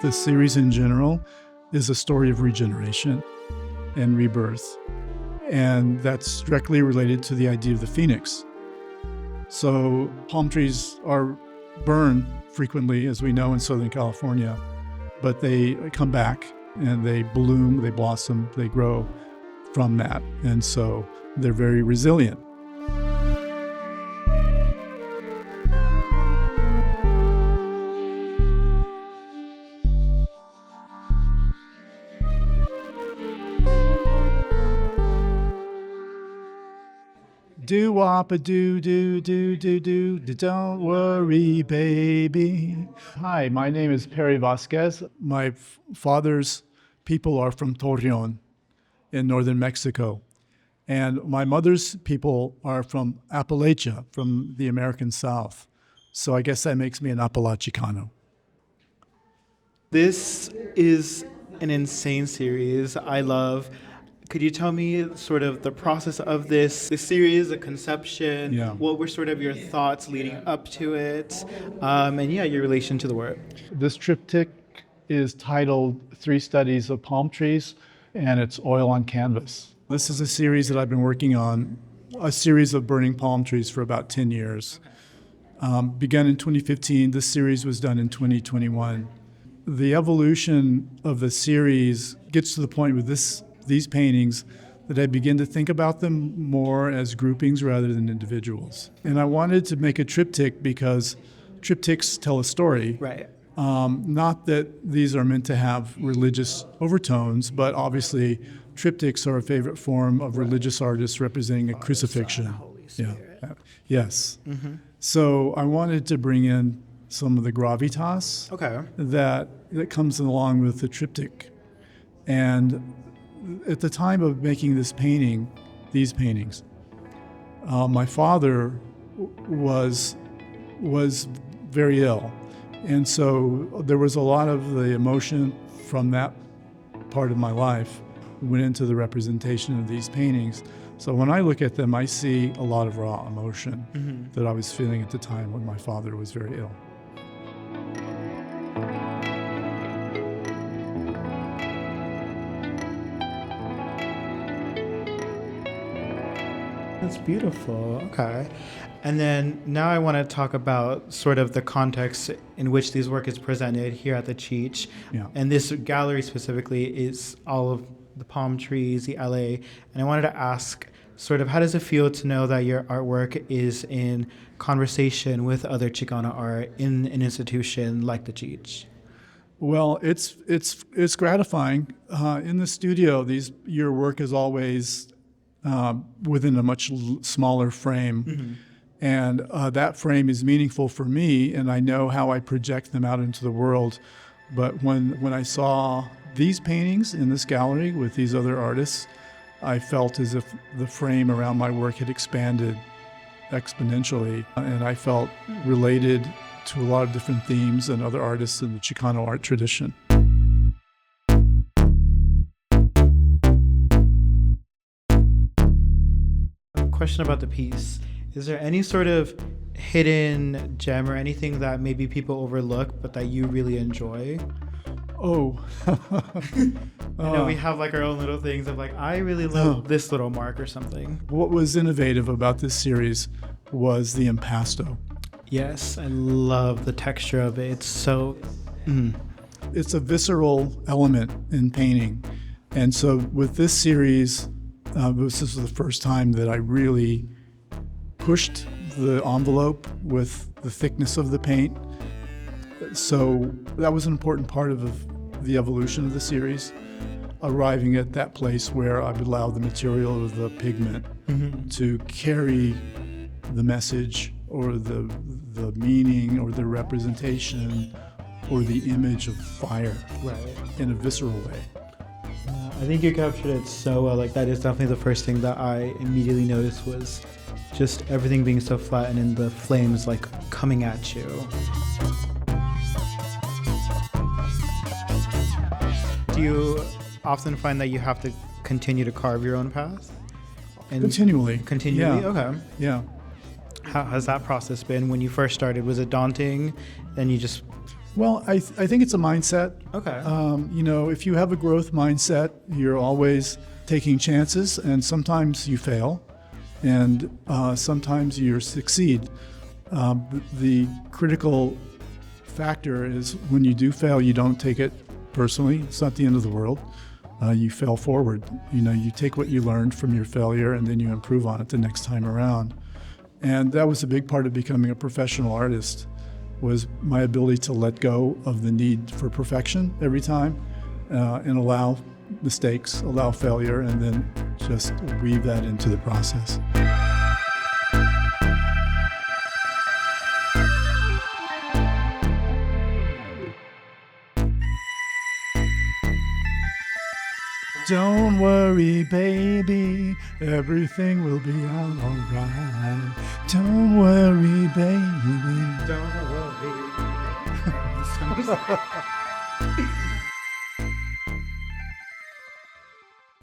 the series in general is a story of regeneration and rebirth. And that's directly related to the idea of the phoenix. So palm trees are burned frequently, as we know, in Southern California, but they come back and they bloom, they blossom, they grow from that. And so they're very resilient. Do-wop-a-do-do-do-do-do, don't worry, baby. Hi, my name is Perry Vásquez. My father's people are from Torreon in northern Mexico. And my mother's people are from Appalachia, from the American South. So I guess that makes me an Appalachicano. This is an insane series. I love. Could you tell me sort of the process of this series, the conception? Yeah. What were sort of your thoughts leading up to it? And your relation to the work. This triptych is titled 3 Studies of Palm Trees, and it's oil on canvas. This is a series that I've been working on, a series of burning palm trees for about 10 years. Began in 2015. This series was done in 2021. The evolution of the series gets to the point with these paintings that I begin to think about them more as groupings rather than individuals. And I wanted to make a triptych because triptychs tell a story. Right. Not that these are meant to have religious overtones, but obviously triptychs are a favorite form of religious artists representing a crucifixion. Holy Spirit. Yeah. Yes. Mm-hmm. So I wanted to bring in some of the gravitas that comes along with the triptych. And at the time of making these paintings, my father was very ill. And so there was a lot of the emotion from that part of my life went into the representation of these paintings. So when I look at them, I see a lot of raw emotion that I was feeling at the time when my father was very ill. That's beautiful. Okay. And then now I want to talk about sort of the context in which this work is presented here at the Cheech. Yeah. And this gallery specifically is all of the palm trees, the LA. And I wanted to ask sort of how does it feel to know that your artwork is in conversation with other Chicano art in an institution like the Cheech? Well, it's gratifying. In the studio, your work is always within a much smaller frame. And that frame is meaningful for me, and I know how I project them out into the world. But when I saw these paintings in this gallery with these other artists, I felt as if the frame around my work had expanded exponentially, and I felt related to a lot of different themes and other artists in the Chicano art tradition. Question about the piece. Is there any sort of hidden gem or anything that maybe people overlook but that you really enjoy? Oh. I know we have like our own little things of like, I really love this little mark or something. What was innovative about this series was the impasto. Yes, I love the texture of it. It's so... It's a visceral element in painting. And so with this series, this is the first time that I really pushed the envelope with the thickness of the paint. So that was an important part of the evolution of the series, arriving at that place where I would allow the material of the pigment to carry the message or the meaning or the representation or the image of fire in a visceral way. I think you captured it so well. Like that is definitely the first thing that I immediately noticed was just everything being so flat and then the flames like coming at you. Do you often find that you have to continue to carve your own path? And Continually. Yeah. Okay. Yeah. How has that process been when you first started? Was it daunting? Then you just Well, I think it's a mindset. Okay. If you have a growth mindset, you're always taking chances, and sometimes you fail, and sometimes you succeed. The critical factor is when you do fail, you don't take it personally. It's not the end of the world. You fail forward. You take what you learned from your failure, and then you improve on it the next time around. And that was a big part of becoming a professional artist, was my ability to let go of the need for perfection every time and allow mistakes, allow failure, and then just weave that into the process. Don't worry, baby, everything will be all right. Don't worry, baby. Don't worry.